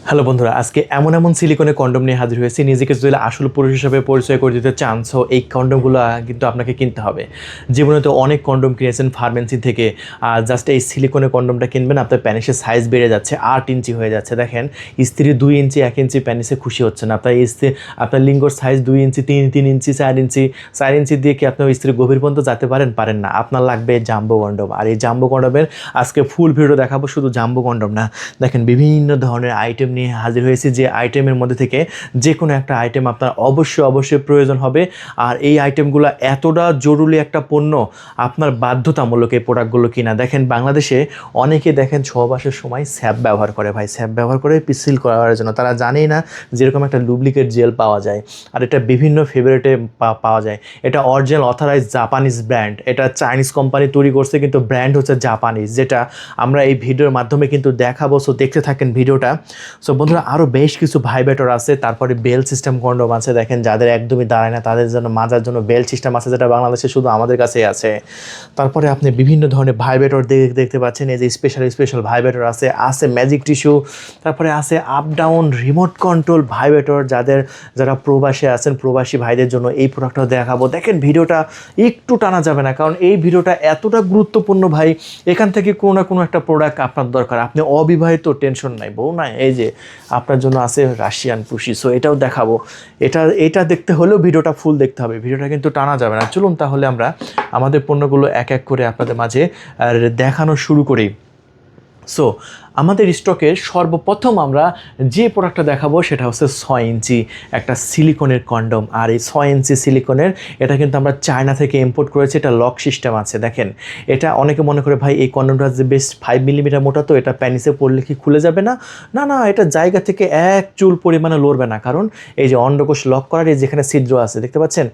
Hello বন্ধুরা, আজকে এমন সিলিকনের কন্ডম নিয়ে হাজির হয়েছি। নিজেকে যদি আসল পুরুষ হিসেবে পরিচয় করে দিতে চান, সো এই কন্ডমগুলো কিন্তু আপনাকে কিনতে হবে। জীবনে তো অনেক কন্ডম কিনেছেন ফার্মেসি থেকে, আর জাস্ট এই সিলিকনের কন্ডমটা কিনবেন, আপনার প্যানিসের সাইজ বেড়ে যাচ্ছে, 8 ইঞ্চি হয়ে যাচ্ছে। দেখেন, স্ত্রী 2 ইঞ্চি 1 ইঞ্চি প্যানিসে খুশি হচ্ছে না, আপনার লিঙ্গর সাইজ 2 ইঞ্চি 3 ইঞ্চি 4 ইঞ্চি 4 ইঞ্চি দিয়ে কি আপনার স্ত্রী গভীর পর্যন্ত যেতে পারেন না। আপনার লাগবে জাম্বো কন্ডম। আর এই জাম্বো কন্ডমের আজকে ফুল ভিডিও দেখাবো। শুধু জাম্বো কন্ডম না, দেখেন বিভিন্ন ধরনের আইটেম নিয়ে হাজির হয়েছি, যে আইটেমের মধ্যে থেকে যে কোনো একটা আইটেম আপনার অবশ্যই প্রয়োজন হবে। আর এই আইটেমগুলো এতটা জরুরি একটা পণ্য, আপনার বাধ্যতামূলক এই প্রোডাক্টগুলো কিনা। দেখেন, বাংলাদেশে অনেকে দেখেন সহবাসের সময় স্যাপ ব্যবহার করে, ভাই স্যাপ ব্যবহার করে পিসিল করার জন্য। তারা জানেই না যেরকম একটা লুব্লিকেট জেল পাওয়া যায়, আর এটা বিভিন্ন ফেভারিটে পাওয়া যায়। এটা অরিজিনাল অথরাইজ জাপানিজ ব্র্যান্ড, এটা চাইনিজ কোম্পানি তৈরি করছে, কিন্তু ব্র্যান্ড হচ্ছে জাপানিজ, যেটা আমরা এই ভিডিওর মাধ্যমে কিন্তু দেখাবো। সো দেখতে থাকেন ভিডিওটা। সো বন্ধুরা, আরও বেশ কিছু ভাইব্রেটর আছে, তারপরে বেল সিস্টেম কন্ডম আছে। দেখেন, যাদের একদমই দাঁড়ায় না তাদের জন্য মাজার জন্য বেল সিস্টেম আছে, যেটা বাংলাদেশে শুধু আমাদের কাছেই আছে। তারপরে আপনি বিভিন্ন ধরনের ভাইব্রেটর দেখতে পাচ্ছেন, এই যে স্পেশাল ভাইব্রেটর আছে ম্যাজিক টিস্যু, তারপরে আছে up down remote control vibrator. যারা প্রবাসে আছেন, প্রবাসী ভাইদের জন্য এই প্রোডাক্টটা দেখাবো। দেখেন, ভিডিওটা একটু টানা যাবে না, কারণ এই ভিডিওটা এতটা গুরুত্বপূর্ণ ভাই। এখান থেকে কোনো না কোনো একটা প্রোডাক্ট আপনার দরকার। আপনি অবিবাহিত, টেনশন নাই, বউ নাই, এই যে আপনার জন্য আছে রাশিয়ান পুশি। সো এটাও দেখাবো। এটা দেখতে হলেও ভিডিওটা ফুল দেখতে হবে, ভিডিওটা কিন্তু টানা যাবে না। চলুন তাহলে আমরা আমাদের পণ্যগুলো এক এক করে আপনাদের মাঝে দেখানো শুরু করি। সো আমাদের স্টকে সর্বপ্রথম আমরা যে প্রোডাক্টটা দেখাবো সেটা হচ্ছে 6 ইঞ্চি একটা সিলিকনের কন্ডম। আর এই 6 ইঞ্চি সিলিকনের, এটা কিন্তু আমরা চায়না থেকে ইম্পোর্ট করেছি। এটা লক সিস্টেম আছে। দেখেন, এটা অনেকে মনে করে ভাই এই কন্ডমটা যে বেশ 5 মিলিমিটার মোটা, তো এটা প্যানিসে পড়লে কি খুলে যাবে না? না, এটা জায়গা থেকে এক চুল পরিমাণে লড়বে না, কারণ এই যে অন্ডকোষ লক করার এই যেখানে ছিদ্র আছে দেখতে পাচ্ছেন,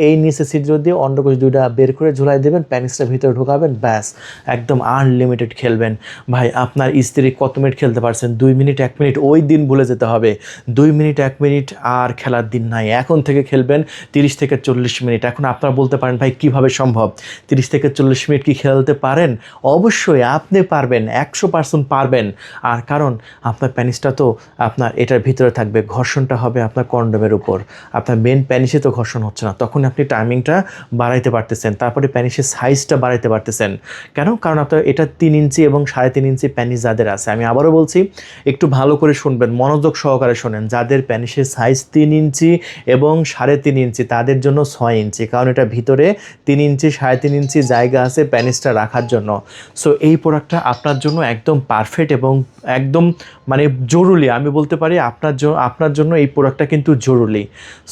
এই নিচে ছিদ্র দিয়ে অন্ডকোষ দুইটা বের করে ঝুলাই দেবেন, প্যানিসটা ভিতরে ঢোকাবেন, ব্যাস একদম আনলিমিটেড খেলবেন। ভাই, আপনার স্ত্রী কত মিনিট খেলতে পারছেন? 2 মিনিট 1 মিনিট, ওই দিন ভুলে যেতে হবে। 2 মিনিট 1 মিনিট আর খেলার দিন নাই। এখন থেকে খেলবেন 30 থেকে 40 মিনিট। এখন আপনারা বলতে পারেন ভাই কিভাবে সম্ভব? 30 থেকে 40 মিনিট কি খেলতে পারেন? অবশ্যই আপনি পারবেন, 100% পারবেন। আর কারণ আপনার প্যানিসটা তো আপনার এটার ভিতরে থাকবে, ঘর্ষণটা হবে আপনার কন্ডোমের উপর। আপনার মেন প্যানিসে তো ঘর্ষণ হচ্ছে না, তখন আপনি টাইমিংটা বাড়াইতে পারতেছেন, তারপরে প্যানিসের সাইজটা বাড়াইতে পারতেছেন। কেন? কারণ আপনার এটা 3 ইঞ্চি এবং 3.5 ইঞ্চি প্যানিস যাদের আছে, আমি আবারও বলছি, একটু ভালো করে শুনবেন, মনোযোগ সহকারে শোনেন। যাদের প্যানিসের সাইজ 3 ইঞ্চি এবং 3.5 ইঞ্চি, তাদের জন্য 6 ইঞ্চি, কারণ এটা ভিতরে 3 ইঞ্চি 3.5 ইঞ্চি জায়গা আছে প্যানিসটা রাখার জন্য। সো এই প্রোডাক্টটা আপনার জন্য একদম পারফেক্ট এবং একদম মানে জরুরি। আমি বলতে পারি আপনার জন্য এই প্রোডাক্টটা কিন্তু জরুরি।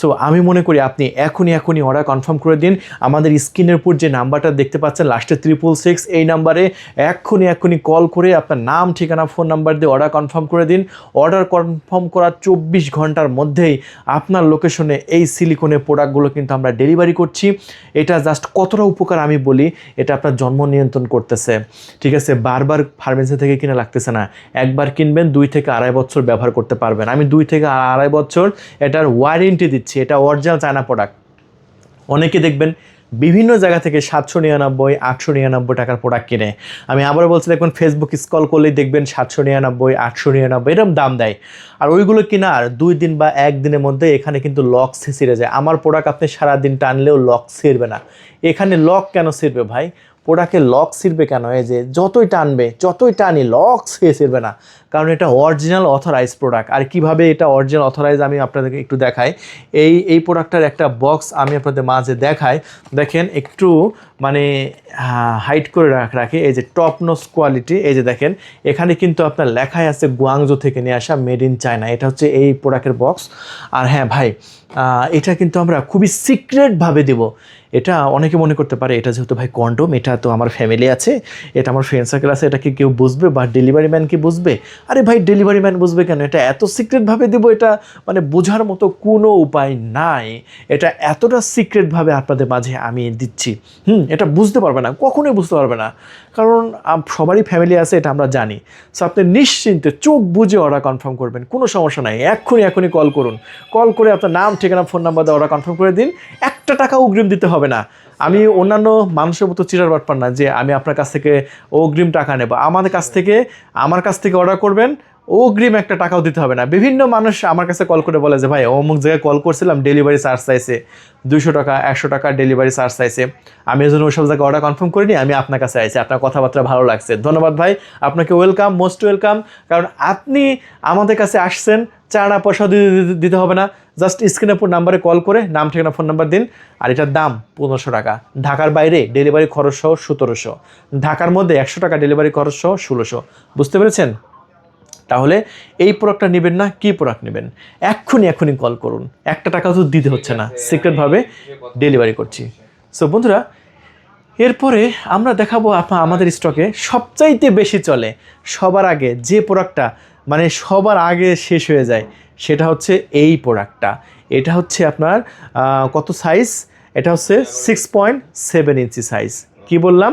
সো আমি মনে করি আপনি এখনই অর্ডার কনফার্ম করে দিন। আমাদের স্ক্রিনের উপর যে নাম্বারটা দেখতে পাচ্ছেন লাস্টে 666, এই নাম্বারে এখনই কল করে আপনার নাম, ঠিকানা, ফোন নাম্বার দিয়ে অর্ডার কনফার্ম করে দিন। অর্ডার কনফার্ম করার 24 ঘন্টার মধ্যেই আপনার লোকেশনে এই সিলিকনের প্রোডাক্টগুলো কিন্তু আমরা ডেলিভারি করছি। এটা জাস্ট কতটা উপকার আমি বলি, এটা আপনার জন্ম নিয়ন্ত্রণ করতেছে, ঠিক আছে? বারবার ফার্মেসি থেকে কিনা লাগতেছে না, একবার কিনবেন 2 থেকে আড়াই বছর ব্যবহার করতে পারবেন। আমি 2 থেকে আড়াই বছর এটার ওয়ারেন্টি দিচ্ছি। এটা অরিজিনাল চায়না প্রোডাক্ট। অনেকে দেখবেন বিভিন্ন জায়গা থেকে 799 899 টাকার প্রোডাক্ট কিনে। আমি আবারও বলছি, দেখবেন ফেসবুক স্ক্রল করলেই দেখবেন 799 899 এরকম দাম দেয়। আর ওইগুলো কেনার 2 দিন বা 1 দিনের মধ্যে এখানে কিন্তু লক ছিঁড়ে যায়। আমার প্রোডাক্ট আপনি সারাদিন টানলেও লক ছিঁড়বে না। এখানে লক কেন ছিঁড়বে ভাই? প্রোডাক্টে লক ছিঁড়বে কেন? এই যে যতই টানি লক ছিঁড়বে না, কারণ এটা অরিজিনাল অথরাইজ প্রোডাক্ট। আর কিভাবে এটা অরিজিনাল অথরাইজ আমি আপনাদেরকে একটু দেখাই। এই প্রোডাক্টটার একটা বক্স আমি আপনাদের মাঝে দেখাই। দেখেন, একটু মানে হাইট করে রাখি। এই যে টপ নোজ কোয়ালিটি, এই যে দেখেন, এখানে কিন্তু আপনার লেখাই আছে গুয়াংজো থেকে নিয়ে আসা, মেড ইন চায়না। এটা হচ্ছে এই প্রোডাক্টের বক্স। আর হ্যাঁ ভাই, এটা কিন্তু আমরা খুবই সিক্রেটভাবে দেব। এটা অনেকে মনে করতে পারে এটা যেহেতু ভাই কন্ডম, এটা তো আমার ফ্যামিলি আছে, এটা আমার ফ্রেন্ড সার্কেল আছে, এটা কি কেউ বুঝবে বা ডেলিভারি ম্যান কি বুঝবে? আরে ভাই, ডেলিভারি ম্যান বুঝবে কেন? এটা এত সিক্রেটভাবে দেবো, এটা মানে বোঝার মতো কোনো উপায় নাই। এটা এতটা সিক্রেটভাবে আপনাদের মাঝে আমি দিচ্ছি, এটা বুঝতে পারবে না, কখনোই বুঝতে পারবে না, কারণ সবারই ফ্যামিলি আছে, এটা আমরা জানি। সো আপনি নিশ্চিন্তে চোখ বুঝে অর্ডার কনফার্ম করবেন, কোনো সমস্যা নাই। এখনই কল করুন, কল করে আপনার নাম, ঠিকানা, ফোন নাম্বার দিয়ে অর্ডার কনফার্ম করে দিন। 1 টাকা অগ্রিম দিতে হবে না। আমি অন্যান্য মানুষের মতো চিটার বাটপার না যে আমি আপনার কাছ থেকে অগ্রিম টাকা নেব। আমার কাছ থেকে অর্ডার করবেন, অগ্রিম একটা টাকাও দিতে হবে না। বিভিন্ন মানুষ আমার কাছে কল করে বলে যে ভাই অমুক জায়গায় কল করছিলাম, ডেলিভারি চার্জ চাইছে 200 টাকা 100 টাকা ডেলিভারি চার্জ চাইছে, আমি এই জন্য ওইসব জায়গায় অর্ডার কনফার্ম করিনি, আমি আপনার কাছে আইছি, আপনার কথাবার্তা ভালো লাগছে, ধন্যবাদ ভাই, আপনাকে ওয়েলকাম, মোস্ট ওয়েলকাম। কারণ আপনি আমাদের কাছে আসছেন, চানা পয়সা দিতে হবে না, জাস্ট স্ক্রিনের উপর নাম্বারে কল করে নাম ঠিকানা ফোন নাম্বার দিন। আর এটার দাম 1500 টাকা, ঢাকার বাইরে ডেলিভারি খরচ সহ 1700, ঢাকার মধ্যে 100 টাকা ডেলিভারি খরচ সহ 1600। বুঝতে পেরেছেন? তাহলে এই প্রোডাক্টটা নেবেন না, কি প্রোডাক্ট নেবেন, এক্ষুনি কল করুন, একটা টাকা তো দিতে হচ্ছে না, সিক্রেটভাবে ডেলিভারি করছি। সো বন্ধুরা, এরপরে আমরা দেখাবো আমাদের স্টকে সবচাইতে বেশি চলে, সবার আগে যে প্রোডাক্টটা মানে সবার আগে শেষ হয়ে যায়, সেটা হচ্ছে এই প্রোডাক্টটা। এটা হচ্ছে আপনার কত সাইজ, এটা হচ্ছে 6.7 ইঞ্চি সাইজ। কি বললাম?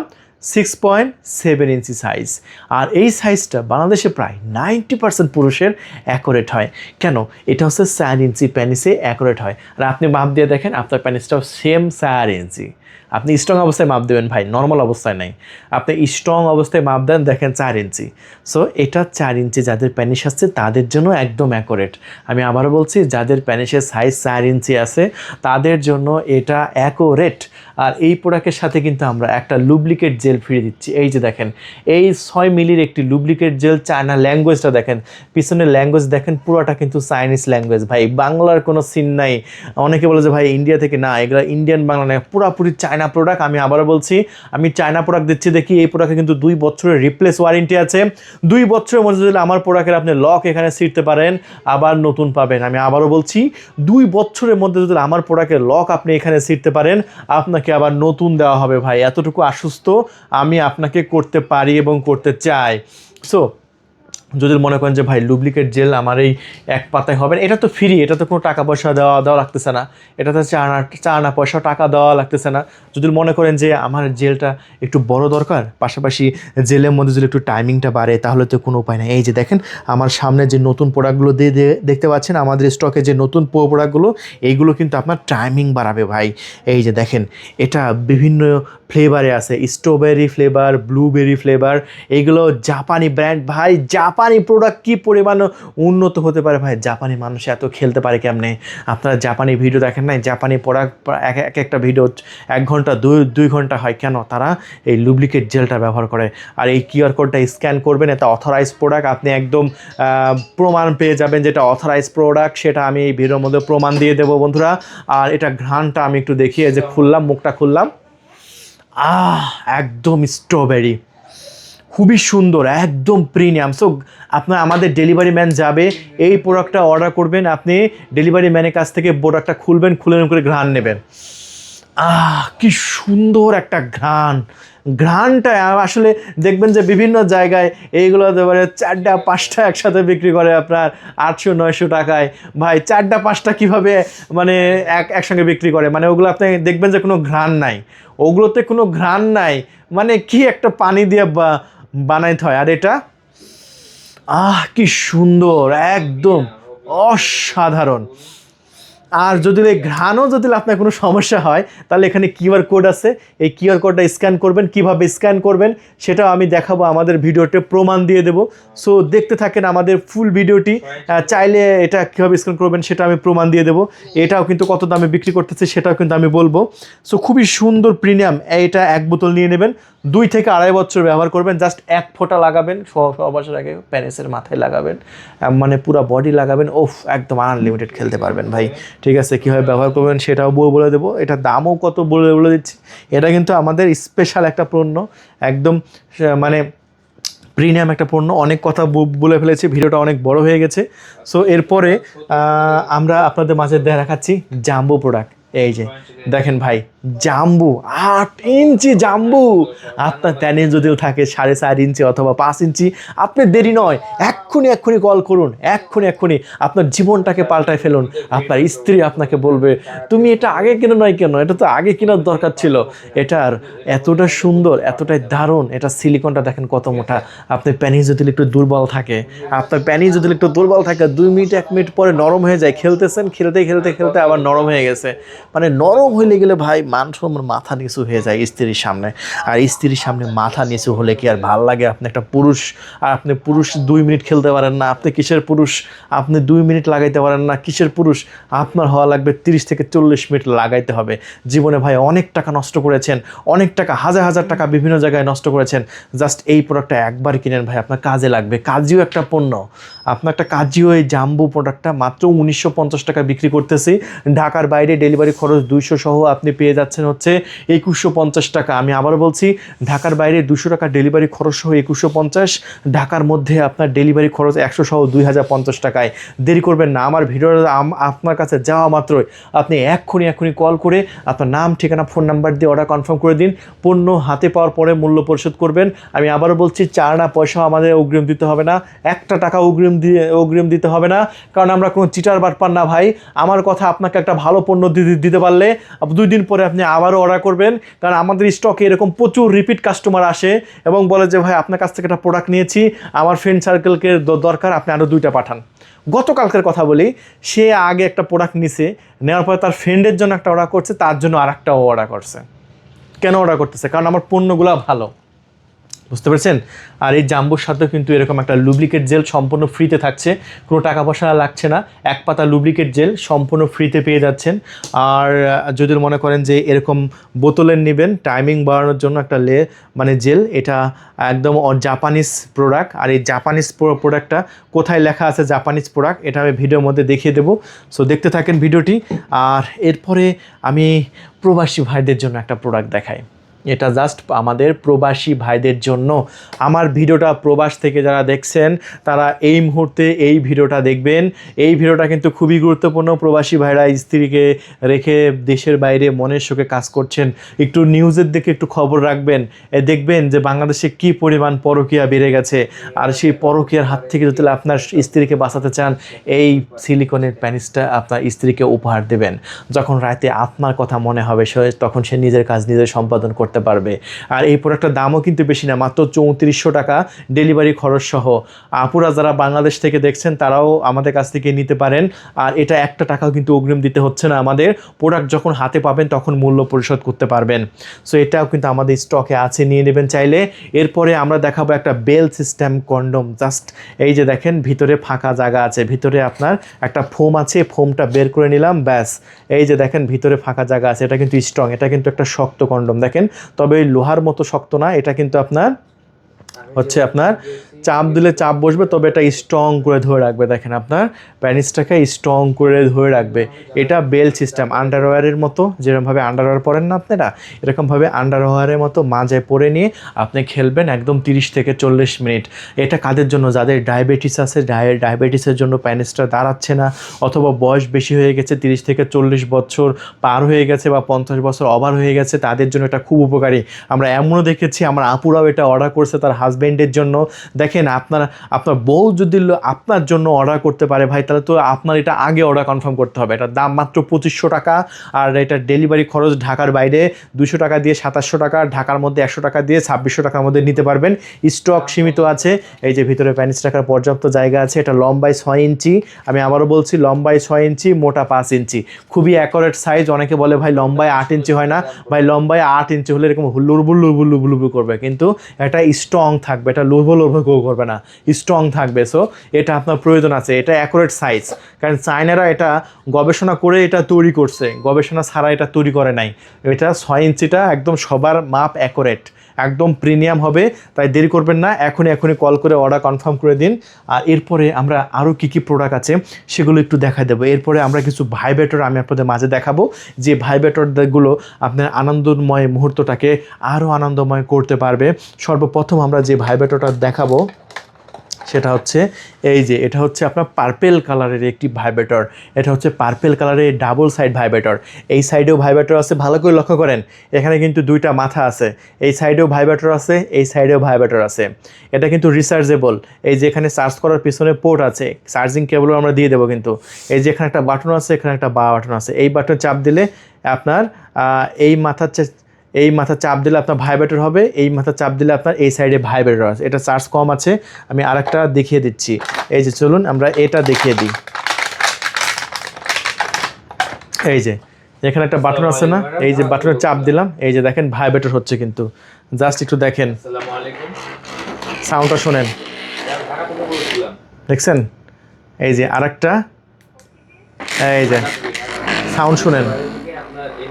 6.7 ইঞ্চি সাইজ। আর এই সাইজটা বাংলাদেশে প্রায় 90% পুরুষের অ্যাকোরেট হয়। কেন? এটা হচ্ছে 4 ইঞ্চি প্যানিসে অ্যাকোরেট হয়। আর আপনি মাপ দিয়ে দেখেন, আপনার প্যানিসটাও সেম 4 ইঞ্চি। আপনি স্ট্রং অবস্থায় মাপ দেবেন ভাই, নর্মাল অবস্থায় নাই, আপনি স্ট্রং অবস্থায় মাপ দেন, দেখেন 4 ইঞ্চি। সো এটা 4 ইঞ্চি যাদের প্যানিস আসছে তাদের জন্য একদম অ্যাকোরেট। আমি আবারও বলছি, যাদের প্যানিসের সাইজ 4 ইঞ্চি আছে তাদের জন্য এটা অ্যাকোরেট। আর এই প্রোডাক্টের সাথে কিন্তু আমরা একটা লুব্রিকেট জেল ফ্রি দিচ্ছি। এই যে দেখেন, এই 6 মিলির একটি লুব্রিকেট জেল, চায়না ল্যাঙ্গুয়েজটা দেখেন, পিছনের ল্যাঙ্গুয়েজ দেখেন, পুরোটা কিন্তু চাইনিজ ল্যাঙ্গুয়েজ ভাই, বাংলার কোনো সিন নাই। অনেকে বলে যে ভাই ইন্ডিয়া থেকে, না, এগুলো ইন্ডিয়ান বাংলা নয়, পুরোপুরি চায়না প্রোডাক্ট। আমি আবারও বলছি, আমি চায়না প্রোডাক্ট দিচ্ছি দেখি, এই প্রোডাক্টে কিন্তু 2 বছরের রিপ্লেস ওয়ারেন্টি আছে। 2 বছরের মধ্যে যদি আমার প্রোডাক্টের আপনি লক এখানে ছিঁড়তে পারেন, আবার নতুন পাবেন। আমি আবারও বলছি, 2 বছরের মধ্যে যদি আমার প্রোডাক্টের লক আপনি এখানে ছিঁড়তে পারেন, আপনাকে আবার নতুন দেওয়া হবে ভাই। এতটুকু আশ্বস্ত আমি আপনাকে করতে পারি এবং করতে চাই। সো যদি মনে করেন যে ভাই লুব্রিকেট জেল আমার এই এক পাতায় হবে না, এটা তো ফ্রি, এটা তো কোনো টাকা পয়সা দেওয়া লাগতেছে না, এটা তো চানা পয়সা টাকা দেওয়া লাগতেছে না। যদি মনে করেন যে আমার জেলটা একটু বড় দরকার, পাশাপাশি জেলের মধ্যে যদি একটু টাইমিংটা বাড়ে, তাহলে তো কোনো উপায় নেই। এই যে দেখেন, আমার সামনে যে নতুন প্রোডাক্টগুলো দেখতে পাচ্ছেন, আমাদের স্টকে যে নতুন প্রোডাক্টগুলো, এইগুলো কিন্তু আপনার টাইমিং বাড়াবে ভাই। এই যে দেখেন, এটা বিভিন্ন ফ্লেভারে আছে, স্ট্রবেরি ফ্লেভার, ব্লুবেরি ফ্লেভার, এইগুলো জাপানি ব্র্যান্ড ভাই। জাপানি প্রোডাক্ট কী পরিমাণ উন্নত হতে পারে ভাই, জাপানি মানুষ এত খেলতে পারে কেমনে? আপনারা জাপানি ভিডিও দেখেন নাই? জাপানি প্রোডাক্ট এক একটা ভিডিও 1 ঘন্টা 2 ঘন্টা হয়। কেন? তারা এই লুব্রিকেট জেলটা ব্যবহার করে। আর এই কিউআর কোডটা স্ক্যান করবেন, এটা অথরাইজ প্রোডাক্ট, আপনি একদম প্রমাণ পেয়ে যাবেন যেটা অথরাইজ প্রোডাক্ট, সেটা আমি এই ভিডিওর মধ্যে প্রমাণ দিয়ে দেবো বন্ধুরা। আর এটা ঘ্রাণটা আমি একটু দেখিয়ে, যে খুললাম, মুখটা খুললাম, একদম স্ট্রবেরি, খুবই সুন্দর, একদম প্রিমিয়াম। সো আপনার আমাদের ডেলিভারি ম্যান যাবে, এই প্রোডাক্টটা অর্ডার করবেন, আপনি ডেলিভারি ম্যানের কাছ থেকে প্রোডাক্টটা খুলবেন, খুলে করে ঘ্রাণ নেবেন। কি সুন্দর একটা ঘ্রাণটা আসলে দেখবেন যে বিভিন্ন জায়গায় এইগুলো একেবারে 4টা 5টা একসাথে বিক্রি করে আপনার 800-900 টাকায়। ভাই 4টা 5টা কীভাবে মানে একসঙ্গে বিক্রি করে? মানে ওগুলো আপনি দেখবেন যে কোনো ঘ্রাণ নাই, ওগুলোতে কোনো ঘ্রাণ নাই, মানে কি একটা পানি দিয়ে বানাইতে হয়। আর এটা কি সুন্দর, একদম অসাধারণ। আর যদি এই ঘ্রাণও যদি আপনার কোনো সমস্যা হয়, তাহলে এখানে কিউআর কোড আছে, এই কিউআর কোডটা স্ক্যান করবেন। কিভাবে স্ক্যান করবেন সেটাও আমি দেখাবো, আমাদের ভিডিওতে প্রমাণ দিয়ে দেবো। সো দেখতে থাকেন আমাদের ফুল ভিডিওটি। চাইলে এটা কীভাবে স্ক্যান করবেন সেটা আমি প্রমাণ দিয়ে দেবো। এটাও কিন্তু কত দামে বিক্রি করতেছে সেটাও কিন্তু আমি বলবো। সো খুবই সুন্দর, প্রিমিয়াম। এটা 1 বোতল নিয়ে নেবেন, 2 থেকে 2.5 বছর ব্যবহার করবেন। জাস্ট 1 ফোঁটা লাগাবেন, 1 বছর আগে প্যানিসের মাথায় লাগাবেন, মানে পুরো বডি লাগাবেন, একদম আনলিমিটেড খেলতে পারবেন ভাই। ঠিক আছে, কীভাবে ব্যবহার করবেন সেটাও বলে দেবো। এটা দামও কত বলে দিচ্ছি। এটা কিন্তু আমাদের স্পেশাল একটা পণ্য, একদম মানে প্রিমিয়াম একটা পণ্য। অনেক কথা বলে ফেলেছি, ভিডিওটা অনেক বড় হয়ে গেছে। সো এরপরে আমরা আপনাদের মাঝে দেখাচ্ছি জাম্বো প্রোডাক্ট। এই যে দেখেন ভাই, জাম্বু 8 ইঞ্চি জাম্বু। আপনার প্যানিস যদিও থাকে 4.5 ইঞ্চি অথবা 5 ইঞ্চি, আপনি দেরি নয়, এক্ষুনি কল করুন, এক্ষুনি আপনার জীবনটাকে পাল্টায় ফেলুন। আপনার স্ত্রী আপনাকে বলবে, তুমি এটা আগে কেন নয়, কেন এটা তো আগে কেনার দরকার ছিল। এটার এতটা সুন্দর, এতটাই দারুণ। এটা সিলিকনটা দেখেন কত মোটা। আপনার প্যানিস যদি একটু দুর্বল থাকে, 2 মিনিট 1 মিনিট পরে নরম হয়ে যায়। খেলতেছেন, খেলতে আবার নরম হয়ে গেছে। মানে নরম হয়ে গেলে ভাই মান সম্মান মাথা নিচু হয়ে যায় স্ত্রীর সামনে। আর স্ত্রীর সামনে মাথা নিচু হলে কি আর ভাল লাগে? আপনি একটা পুরুষ, আর আপনি পুরুষ 2 মিনিট খেলতে পারেন না, আপনি কিসের পুরুষ? আপনি 2 মিনিট লাগাইতে পারেন না, কিসের পুরুষ? আপনার হওয়া লাগবে 30 থেকে 40 মিনিট লাগাইতে হবে। জীবনে ভাই অনেক টাকা নষ্ট করেছেন, অনেক টাকা, হাজার হাজার টাকা বিভিন্ন জায়গায় নষ্ট করেছেন, জাস্ট এই প্রোডাক্টটা একবার কিনেন ভাই, আপনার কাজে লাগবে। কাজিও একটা পণ্য, আপনার একটা কাজিও এই জাম্বু প্রোডাক্টটা মাত্র 1950 টাকা বিক্রি করতেছি। ঢাকার বাইরে ডেলিভারি খরচ 200 সহ আপনি পেয়ে যাচ্ছেন হচ্ছে 2150 টাকা। আমি আবারও বলছি, ঢাকার বাইরে 200 টাকা ডেলিভারি খরচ সহ 2150, ঢাকার মধ্যে আপনার ডেলিভারি খরচ 100 সহ 2050 টাকায়। দেরি করবেন না, আমার ভিডিও আপনার কাছে যাওয়া মাত্রই আপনি এক্ষুনি কল করে আপনার নাম, ঠিকানা, ফোন নাম্বার দিয়ে অর্ডার কনফার্ম করে দিন। পণ্য হাতে পাওয়ার পরে মূল্য পরিশোধ করবেন। আমি আবারও বলছি, 4 আনা পয়সাও আমাদের অগ্রিম দিতে হবে না, 1 টাকা অগ্রিম দিতে হবে না, কারণ আমরা কোনো চিটার বাটপার না ভাই। আমার কথা, আপনাকে একটা ভালো পণ্য দিতে পারলে 2 দিন পরে আপনি আবারও অর্ডার করবেন, কারণ আমাদের স্টকে এরকম প্রচুর রিপিট কাস্টমার আসে এবং বলে যে ভাই আপনার কাছ থেকে একটা প্রোডাক্ট নিয়েছি, আমার ফ্রেন্ড সার্কেলকে দরকার, আপনি আরও 2টা পাঠান। গতকালকের কথা বলি, সে আগে একটা প্রোডাক্ট নিছে, নেওয়ার পরে তার ফ্রেন্ডের জন্য একটা অর্ডার করছে, তার জন্য আরেকটাও অর্ডার করছে। কেন অর্ডার করতেছে? কারণ আমার পণ্যগুলো ভালো, বুঝতে পেরেছেন? আর এই জাম্বুর সাথেও কিন্তু এরকম একটা লুব্রিকেট জেল সম্পূর্ণ ফ্রিতে থাকছে, কোনো টাকা পয়সা লাগছে না। 1 পাতা লুব্রিকেট জেল সম্পূর্ণ ফ্রিতে পেয়ে যাচ্ছেন। আর যদি মনে করেন যে এরকম বোতলের নেবেন টাইমিং বাড়ানোর জন্য একটা জেল, এটা একদম জাপানিজ প্রোডাক্ট। আর এই জাপানিজ প্রোডাক্টটা কোথায় লেখা আছে জাপানিজ প্রোডাক্ট, এটা আমি ভিডিওর মধ্যে দেখিয়ে দেবো। সো দেখতে থাকেন ভিডিওটি। আর এরপরে আমি প্রবাসী ভাইদের জন্য একটা প্রোডাক্ট দেখাই। এটা জাস্ট আমাদের প্রবাসী ভাইদের জন্য। আমার ভিডিওটা প্রবাস থেকে যারা দেখছেন তারা এই মুহূর্তে এই ভিডিওটা দেখবেন। এই ভিডিওটা কিন্তু খুবই গুরুত্বপূর্ণ। প্রবাসী ভাইরা স্ত্রীকে রেখে দেশের বাইরে মনের সুখে কাজ করছেন, একটু নিউজের দিকে একটু খবর রাখবেন। দেখবেন যে বাংলাদেশে কি পরিমাণ পরকীয়া বেড়ে গেছে। আর সেই পরকীয়ার হাত থেকে যদি আপনার স্ত্রীকে বাঁচাতে চান, এই সিলিকনের প্যানিসটা আপনার স্ত্রীকে উপহার দেবেন। যখন রাতে আপনার কথা মনে হবে তখন সে নিজের কাজ নিজে সম্পাদন করতে পারবে। আর এই প্রোডাক্টের দামও কিন্তু বেশি না, মাত্র 3400 টাকা ডেলিভারি খরচ সহ। আপুরা যারা বাংলাদেশ থেকে দেখছেন তারাও আমাদের কাছ থেকে নিতে পারেন। আর এটা 1 টাকাও কিন্তু অগ্রিম দিতে হচ্ছে না আমাদের। প্রোডাক্ট যখন হাতে পাবেন তখন মূল্য পরিশোধ করতে পারবেন। সো এটাও কিন্তু আমাদের স্টকে আছে, নিয়ে নেবেন চাইলে। এরপরে আমরা দেখাবো একটা বেল সিস্টেম কন্ডম। জাস্ট এই যে দেখেন, ভিতরে ফাঁকা জায়গা আছে, ভিতরে আপনার একটা ফোম আছে, ফোমটা বের করে নিলাম, ব্যাস। এই যে দেখেন ভিতরে ফাঁকা জায়গা আছে, এটা কিন্তু স্ট্রং, এটা কিন্তু একটা শক্ত কন্ডম দেখেন। তবে এই লোহার মতো শক্ত না, এটা কিন্তু আপনার চাপ দিলে চাপ বসবে, তবে এটা স্ট্রং করে ধরে রাখবে। দেখেন আপনার প্যানিসটাকে স্ট্রং করে ধরে রাখবে। এটা বেল সিস্টেম, আন্ডারওয়্যারের মতো, যেরকমভাবে আন্ডারওয়্যার পরেন না আপনারা, এরকমভাবে আন্ডারওয়্যারের মতো মাঝে পরে নিয়ে আপনি খেলবেন একদম 30 থেকে 40 মিনিট। এটা কাদের জন্য? যাদের ডায়াবেটিস আছে, ডায়াবেটিসের জন্য প্যানিসটা দাঁড়াচ্ছে না, অথবা বয়স বেশি হয়ে গেছে, 30 থেকে 40 বছর পার হয়ে গেছে বা 50 বছর ওভার হয়ে গেছে, তাদের জন্য এটা খুব উপকারী। আমরা এমনও দেখেছি আমার আপুরাও এটা অর্ডার করছে তার হাজব্যান্ডের জন্য। দেখেন আপনার বউ যদি আপনার জন্য অর্ডার করতে পারে ভাই, তাহলে তো আপনার এটা আগে অর্ডার কনফার্ম করতে হবে। এটার দাম মাত্র 2500 টাকা। আর এটা ডেলিভারি খরচ ঢাকার বাইরে 200 টাকা দিয়ে 2700 টাকা, ঢাকার মধ্যে 100 টাকা দিয়ে 2600 টাকার মধ্যে নিতে পারবেন। স্টক সীমিত আছে। এই যে ভিতরে প্যানিস রাখার পর্যাপ্ত জায়গা আছে। এটা লম্বায় 6 ইঞ্চি, আমি আবারও বলছি লম্বায় 6 ইঞ্চি, মোটা 5 ইঞ্চি, খুবই অ্যাকুরেট সাইজ। অনেকে বলে ভাই লম্বায় 8 ইঞ্চি হয় না, ভাই লম্বায় 8 ইঞ্চি হলে এরকম লুবুলুবুলুবুলুবু করবে, কিন্তু এটা স্ট্রং থাকবে, এটা লুবুলুবু করবে না, স্ট্রং থাকবে। সো এটা আপনার প্রয়োজন আছে, এটা অ্যাকুরেট সাইজ। কারণ চায়নারা এটা গবেষণা করে এটা তৈরি করছে, গবেষণা ছাড়া এটা তৈরি করে নাই। এটা 6 ইঞ্চিটা একদম সবার মাপ অ্যাকুরেট, একদম প্রিমিয়াম হবে। তাই দেরি করবেন না, এখনই কল করে অর্ডার কনফার্ম করে দিন। আর এরপরে আমরা আরও কী প্রোডাক্ট আছে সেগুলো একটু দেখা দেবো। এরপরে আমরা কিছু ভাইব্রেটর আমি আপনাদের মাঝে দেখাবো, যে ভাইব্রেটরগুলো আপনার আনন্দময় মুহূর্তটাকে আরও আনন্দময় করতে পারবে। সর্বপ্রথম আমরা যে ভাইব্রেটরটা দেখাবো সেটা হচ্ছে এই যে, এটা হচ্ছে আপনার পার্পেল কালারের একটি ভাইব্রেটর। এটা হচ্ছে পার্পেল কালারের ডাবল সাইড ভাইব্রেটর। এই সাইডেও ভাইব্রেটর আছে, ভালো করে লক্ষ্য করেন, এখানে কিন্তু 2টা মাথা আছে। এই সাইডেও ভাইব্রেটর আছে, এই সাইডেও ভাইব্রেটর আছে। এটা কিন্তু রিচার্জেবল। এই যে এখানে চার্জ করার পিছনে পোর্ট আছে, চার্জিং কেবলও আমরা দিয়ে দেবো। কিন্তু এই যে এখানে একটা বাটন আছে, এখানে একটা বাটন আছে, এই বাটন চাপ দিলে আপনার এই মাথা চাপ দিলে আপনার ভাইব্রেটর হবে, এই মাথা চাপ দিলে আপনার এই সাইডে ভাইব্রেটর আছে। এটা চার্জ কম আছে, আমি আরেকটা দেখিয়ে দিচ্ছি। এই যে চলুন আমরা এটা দেখিয়ে দিই। এই যে এখানে একটা বাটন আছে না, এই যে বাটনে চাপ দিলাম, এই যে দেখেন ভাইব্রেটর হচ্ছে কিন্তু। জাস্ট একটু দেখেন, আসসালামু আলাইকুম। সাউন্ডটা শোনেন, ঢাকা থেকে বলছিলাম। দেখছেন? এই যে আরেকটা, এই যে সাউন্ড শুনেন। আপনার এই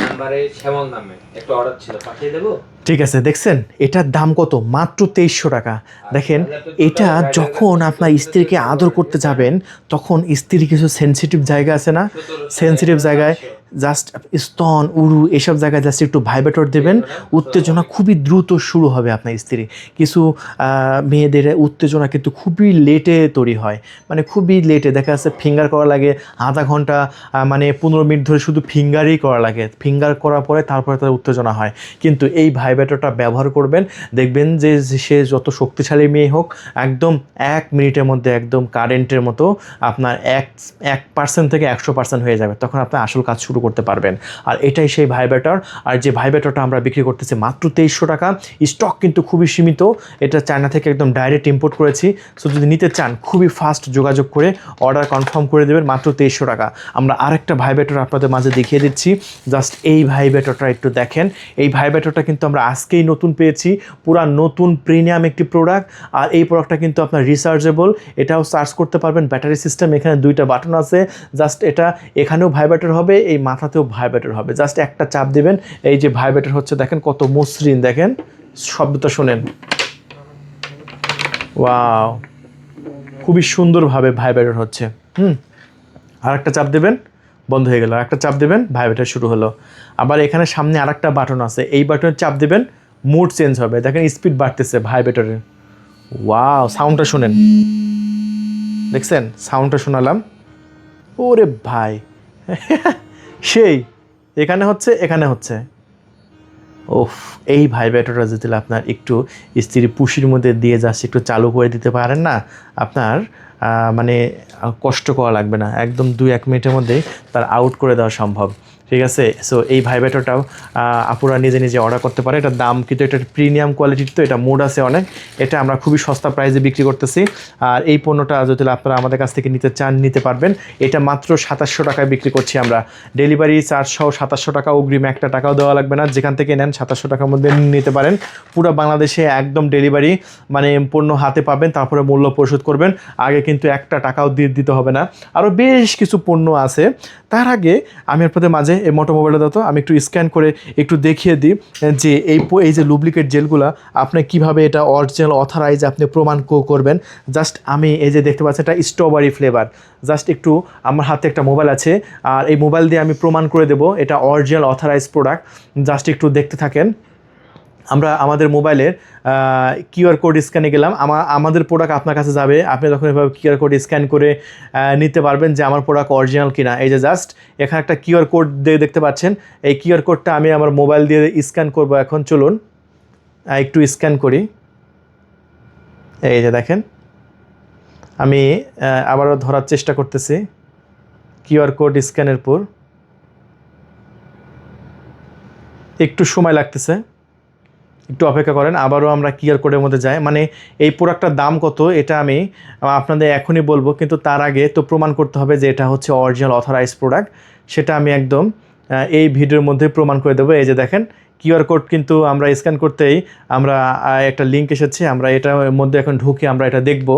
নাম্বারে শ্যামল নামে একটা অর্ডার ছিল, পাঠিয়ে দেবো? ঠিক আছে, দেখছেন এটার দাম কত? মাত্র 2300 টাকা। দেখেন, এটা যখন আপনার স্ত্রীকে আদর করতে যাবেন, তখন স্ত্রীর কিছু সেনসিটিভ জায়গা আছে না, সেনসিটিভ জায়গায় জাস্ট স্তন, উরু এসব জায়গায় জাস্ট একটু ভাইব্রেটর দেবেন, উত্তেজনা খুবই দ্রুত শুরু হবে আপনার স্ত্রী। কিছু মেয়েদের উত্তেজনা কিন্তু খুবই লেটে তৈরি হয়, মানে খুবই লেটে দেখা যাচ্ছে ফিঙ্গার করা লাগে আধা ঘন্টা, মানে 15 মিনিট ধরে শুধু ফিঙ্গারই করা লাগে, ফিঙ্গার করার পরে তারপরে তার উত্তেজনা হয়। কিন্তু এই ভাইব্রেটরটা ব্যবহার করবেন, দেখবেন যে সে যত শক্তিশালী মেয়ে হোক, একদম 1 মিনিটের মধ্যে একদম কারেন্টের মতো আপনার 1% থেকে 100% হয়ে যাবে, তখন আপনি আসল কাজ শুরু করতে পারবেন। আর এটাই সেই ভাইব্রেটর। আর যে ভাইব্রেটরটা আমরা বিক্রি করতেছি মাত্র 2300 টাকা, স্টক কিন্তু খুবই সীমিত, এটা চায়না থেকে একদম ডাইরেক্ট ইম্পোর্ট করেছি। সো যদি নিতে চান খুবই ফাস্ট যোগাযোগ করে অর্ডার কনফার্ম করে দেবেন, মাত্র 2300 টাকা। আমরা আরেকটা ভাইব্রেটর আপনাদের মাঝে দেখিয়ে দিচ্ছি, জাস্ট এই ভাইব্রেটরটা একটু দেখেন। এই ভাইব্রেটরটা কিন্তু আমরা আজকেই নতুন পেয়েছি, পুরা নতুন প্রিমিয়াম একটি প্রোডাক্ট। আর এই প্রোডাক্টটা কিন্তু আপনার রিচার্জেবল, এটাও চার্জ করতে পারবেন, ব্যাটারি সিস্টেম, এখানে 2টা বাটন আছে। জাস্ট এটা এখানেও ভাইব্রেটর হবে, এই মাথাতেও ভাইব্রেটর হবে, জাস্ট একটা চাপ দিবেন, এই যে ভাইব্রেটর হচ্ছে, দেখেন কত মসৃণ, দেখেন শব্দটা শোনেন, ওয়াও, খুবই সুন্দরভাবে ভাইব্রেটর হচ্ছে। আর একটা চাপ দেবেন, বন্ধ হয়ে গেল, একটা চাপ দেবেন, ভাইব্রেটর শুরু হলো। আবার এখানে সামনে আরেকটা বাটন আছে, এই বাটনে চাপ দেবেন, মুড চেঞ্জ হবে, দেখেন স্পিড বাড়তেছে ভাইব্রেটরের। ওয়াও, সাউন্ডটা শুনেন, দেখছেন সাউন্ডটা শোনালাম, ওরে ভাই সেই এখানে হচ্ছে, এখানে হচ্ছে। ওফ, এই ভাইব্রেটরটা যদি আপনার একটু স্ত্রী পুশির মধ্যে দিয়ে যাচ্ছে একটু চালু করে দিতে পারেন না, আপনার মানে কষ্ট করা লাগবে না, একদম 2-1 মিনিটের মধ্যেই তার আউট করে দেওয়া সম্ভব। ঠিক আছে, সো এই ভাইব্রেটরটাও আপুরা নিজে নিজে অর্ডার করতে পারে। এটার দাম কিন্তু এটা প্রিমিয়াম কোয়ালিটির, তো এটা মোড আছে অনেক, এটা আমরা খুবই সস্তা প্রাইসে বিক্রি করতেছি। আর এই পণ্যটা যদি আপনারা আমাদের কাছ থেকে নিতে চান নিতে পারবেন, এটা মাত্র 2700 টাকায় বিক্রি করছি আমরা, ডেলিভারি চার্জ সহ 2700 টাকা, অগ্রিম 1 টাকাও দেওয়া লাগবে না, যেখান থেকে নেন 2700 টাকার মধ্যে নিতে পারেন। পুরো বাংলাদেশে একদম ডেলিভারি, মানে পণ্য হাতে পাবেন, তারপরে মূল্য পরিশোধ করবেন, আগে কিন্তু 1 টাকাও দিতে হবে না। আরও বেশ কিছু পণ্য আছে, তার আগে আমি আপনাদের মাঝে এই মোটো মোবাইলটা দাও তো, আমি একটু স্ক্যান করে একটু দেখিয়ে দিই যে এই যে লুব্রিকেট জেলগুলো আপনি কিভাবে এটা অরিজিনাল অথরাইজ আপনি প্রমাণ করবেন। জাস্ট আমি এই যে দেখতে পাচ্ছেন, এটা স্ট্রবেরি ফ্লেভার, জাস্ট একটু আমার হাতে একটা মোবাইল আছে, আর এই মোবাইল দিয়ে আমি প্রমাণ করে দেবো এটা অরিজিনাল অথরাইজ প্রোডাক্ট। জাস্ট একটু দেখতে থাকেন। আমরা আমাদের মোবাইলের কিউআর কোড স্ক্যানে গেলাম, আমাদের প্রোডাক্ট আপনার কাছে যাবে, আপনি তখন এভাবে কিউআর কোড স্ক্যান করে নিতে পারবেন যে আমার প্রোডাক্ট অরিজিনাল কিনা। এই যে জাস্ট এখানে একটা কিউআর কোড দেখতে পাচ্ছেন, এই কিউআর কোডটা আমি আমার মোবাইল দিয়ে স্ক্যান করব। এখন চলুন একটু স্ক্যান করি, এই যে দেখেন, আমি আবারও ধরার চেষ্টা করতেছি কিউআর কোড স্ক্যানের পর, একটু সময় লাগতেছে, একটু অপেক্ষা করেন। আবারও আমরা কিউআর কোডের মধ্যে যাই, মানে এই প্রোডাক্টটার দাম কত এটা আমি আপনাদের এখনই বলবো, কিন্তু তার আগে তো প্রমাণ করতে হবে যে এটা হচ্ছে অরিজিনাল অথরাইজ প্রোডাক্ট, সেটা আমি একদম এই ভিডিওর মধ্যে প্রমাণ করে দেবো। এই যে দেখেন কিউআর কোড কিন্তু আমরা স্ক্যান করতেই আমরা একটা লিঙ্ক এসেছে, আমরা এটার মধ্যে এখন ঢুকে আমরা এটা দেখব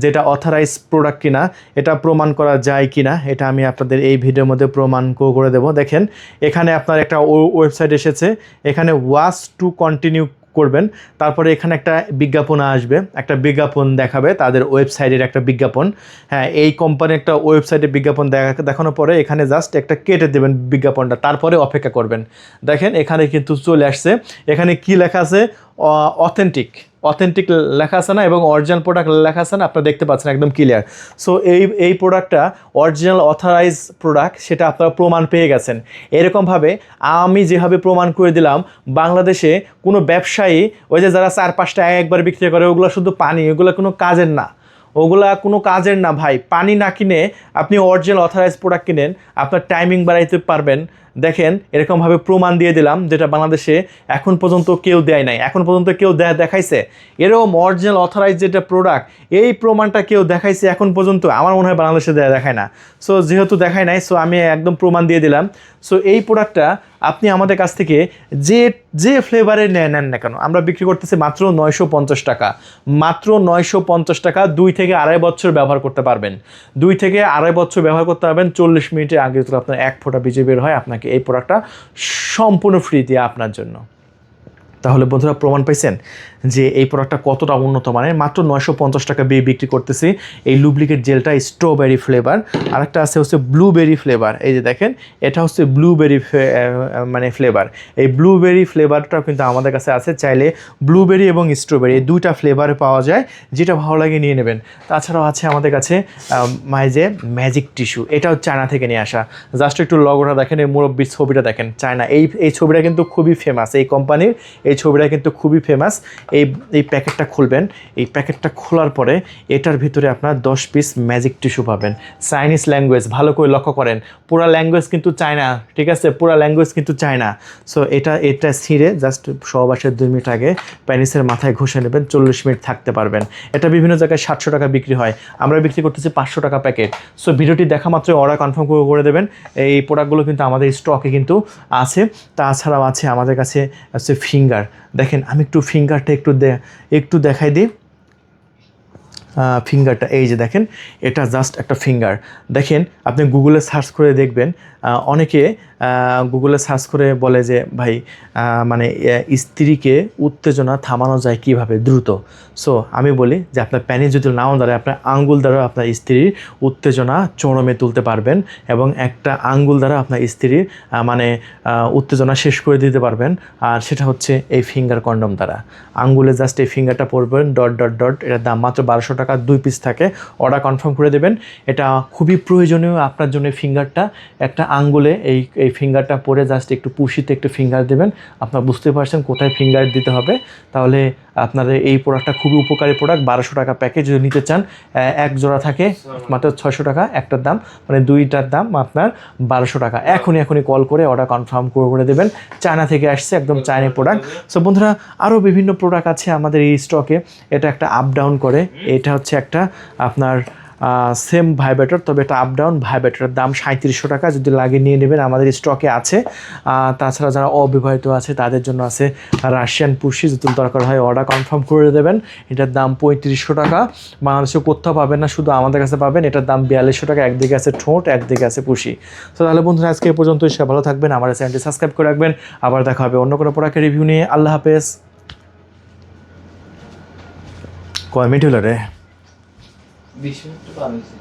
যে এটা অথরাইজ প্রোডাক্ট কিনা, এটা প্রমাণ করা যায় কিনা, এটা আমি আপনাদের এই ভিডিওর মধ্যে প্রমাণ করে দেবো। দেখেন এখানে আপনার একটা ওয়েবসাইট এসেছে, এখানে ওয়াচ টু কন্টিনিউ করবেন, তারপরে এখানে একটা বিজ্ঞাপন আসবে, একটা বিজ্ঞাপন দেখাবে তাদের ওয়েবসাইটের একটা বিজ্ঞাপন। হ্যাঁ, এই কোম্পানির একটা ওয়েবসাইটে বিজ্ঞাপন দেখানোর পরে এখানে জাস্ট একটা কেটে দেবেন বিজ্ঞাপনটা, তারপরে অপেক্ষা করবেন। দেখেন এখানে কিন্তু চলে আসছে, এখানে কি লেখা আছে, অথেন্টিক লেখা আছে না, এবং অরিজিনাল প্রোডাক্ট লেখা আছে না, আপনারা দেখতে পাচ্ছেন একদম ক্লিয়ার। সো এই প্রোডাক্টটা অরিজিনাল অথরাইজ প্রোডাক্ট, সেটা আপনারা প্রমাণ পেয়ে গেছেন। এরকমভাবে আমি যেভাবে প্রমাণ করে দিলাম, বাংলাদেশে কোনো ব্যবসায়ী ওই যে যারা 4-5 টাকা একবার বিক্রি করে, ওগুলো শুধু পানি, ওগুলো কোনো কাজের না, ওগুলা কোনো কাজের না ভাই। পানি না কিনে আপনি অরিজিনাল অথরাইজ প্রোডাক্ট কিনেন, আপনার টাইমিং বাড়াইতে পারবেন। দেখেন এরকমভাবে প্রমাণ দিয়ে দিলাম, যেটা বাংলাদেশে এখন পর্যন্ত কেউ দেয় নাই, এখন পর্যন্ত কেউ দেখাইছে এরকম অরিজিনাল অথরাইজ যেটা প্রোডাক্ট, এই প্রমাণটা কেউ দেখাইছে এখন পর্যন্ত? আমার মনে হয় বাংলাদেশে দেখায় না। সো যেহেতু দেখায় নাই, সো আমি একদম প্রমাণ দিয়ে দিলাম। সো এই প্রোডাক্টটা আপনি আমাদের কাছ থেকে যে ফ্লেভারে নেন না কেন, আমরা বিক্রি করতেছি মাত্র 950 টাকা, মাত্র 950 টাকা। 2 থেকে আড়াই বছর ব্যবহার করতে পারবেন, 2 থেকে আড়াই বছর ব্যবহার করতে পারবেন। 40 মিনিটের আগে যদি আপনার 1 ফোঁটা বীজ বের হয়, আপনাকে এই প্রোডাক্টটা সম্পূর্ণ ফ্রি দিয়ে আপনার জন্য। তাহলে বন্ধুরা প্রমাণ পাইছেন যে এই প্রোডাক্টটা কতটা উন্নত মানের। মাত্র 950 টাকা দিয়ে বিক্রি করতেছি এই লুব্রিকেট জেলটা, স্ট্রবেরি ফ্লেভার। আরেকটা আছে হচ্ছে ব্লুবেরি ফ্লেভার। এই যে দেখেন, এটা হচ্ছে ব্লুবেরি মানে ফ্লেভার। এই ব্লুবেরি ফ্লেভারটাও কিন্তু আমাদের কাছে আছে। চাইলে ব্লুবেরি এবং স্ট্রবেরি এই দুইটা ফ্লেভারে পাওয়া যায়, যেটা ভালো লাগে নিয়ে নেবেন। তাছাড়াও আছে আমাদের কাছে যে ম্যাজিক টিস্যু, এটাও চায়না থেকে নিয়ে আসা। জাস্ট একটু লগোটা দেখেন, এই মুরব্বির ছবিটা দেখেন, চায়না। এই ছবিটা কিন্তু খুবই ফেমাস, এই কোম্পানির এই ছবিটা কিন্তু খুবই ফেমাস। এই প্যাকেটটা খুলবেন, এই প্যাকেটটা খোলার পরে এটার ভিতরে আপনার 10 পিস ম্যাজিক টিস্যু পাবেন। চাইনিজ ল্যাঙ্গুয়েজ, ভালো করে লক্ষ্য করেন, পুরা ল্যাঙ্গুয়েজ কিন্তু চায়না, ঠিক আছে, পুরা ল্যাঙ্গুয়েজ কিন্তু চায়না। সো এটা ছিঁড়ে জাস্ট সহবাসের 2 মিনিট আগে প্যানিসের মাথায় ঘষে নেবেন, 40 মিনিট থাকতে পারবেন। এটা বিভিন্ন জায়গায় 700 টাকা বিক্রি হয়, আমরা বিক্রি করতেছি 500 টাকা প্যাকেট। সো ভিডিওটি দেখা মাত্রই অর্ডার কনফার্ম করে দেবেন। এই প্রোডাক্টগুলো কিন্তু আমাদের স্টকে কিন্তু আছে। তাছাড়াও আছে আমাদের কাছে আছে ফিঙ্গার। দেখেন আমি একটু ফিঙ্গারটা একটু দেখাই দিই। ফিঙ্গারটা এই যে দেখেন, এটা জাস্ট একটা ফিঙ্গার। দেখেন আপনি গুগলে সার্চ করে দেখবেন, অনেকে গুগলে সার্চ করে বলে যে ভাই মানে স্ত্রীকে উত্তেজনা থামানো যায় কিভাবে দ্রুত। সো আমি বলি যে আপনার প্যানিস যদি নাও দাঁড়ায়, আপনার আঙ্গুল দ্বারা আপনার স্ত্রীর উত্তেজনা চরমে তুলতে পারবেন, এবং একটা আঙ্গুল দ্বারা আপনার স্ত্রীর মানে উত্তেজনা শেষ করে দিতে পারবেন। আর সেটা হচ্ছে এই ফিঙ্গার কন্ডম দ্বারা। আঙ্গুলে জাস্ট এই ফিঙ্গারটা পরবেন, ডট ডট ডট। এটার দাম মাত্র 1200 টাকা, 2 পিস থাকে। অর্ডার কনফার্ম করে দেবেন। এটা খুবই প্রয়োজনীয় আপনার জন্য ফিঙ্গারটা। একটা আঙ্গুলে এই ফিঙ্গারটা পরে জাস্ট একটু পুশিতে একটু ফিঙ্গার দেবেন, আপনার বুঝতে পারছেন কোথায় ফিঙ্গার দিতে হবে। তাহলে আপনাদের এই প্রোডাক্টটা খুবই উপকারী প্রোডাক্ট। 1200 টাকা প্যাকেজ যদি নিতে চান, এক জোড়া থাকে মাত্র 600 টাকা একটার দাম, মানে দুইটার দাম আপনার 1200 টাকা। এখনই কল করে অর্ডার কনফার্ম করে দেবেন। চায়না থেকে আসছে, একদম চায়না প্রোডাক্ট। সো বন্ধুরা আরও বিভিন্ন প্রোডাক্ট আছে আমাদের এই স্টকে। এটা একটা আপ ডাউন করে, এটা হচ্ছে একটা আপনার সেম ভাইব্রেটর, তবে এটা আপ ডাউন ভাইব্রেটরের দাম 3700 টাকা। যদি লাগে নিয়ে নেবেন, আমাদের স্টকে আছে। তাছাড়া যারা অবিবাহিত আছে তাদের জন্য আছে রাশিয়ান পুশি, যদি দরকার হয় অর্ডার কনফার্ম করে দেবেন। এটার দাম 3500 টাকা। বাংলাদেশে কোথাও পাবেন না, শুধু আমাদের কাছে পাবেন। এটার দাম 4200 টাকা। একদিকে আছে ঠোঁট, একদিকে আছে পুশি। তো তাহলে বন্ধুরা আজকে এই পর্যন্তই। সে ভালো থাকবেন, আমার চ্যানেলটি সাবস্ক্রাইব করে রাখবেন। আবার দেখা হবে অন্য কোনো প্রোডাক্টের রিভিউ নিয়ে। আল্লাহ হাফেজ। কয় মিনিট হলো রে? 20 মিনিট তো পার হয়েছে।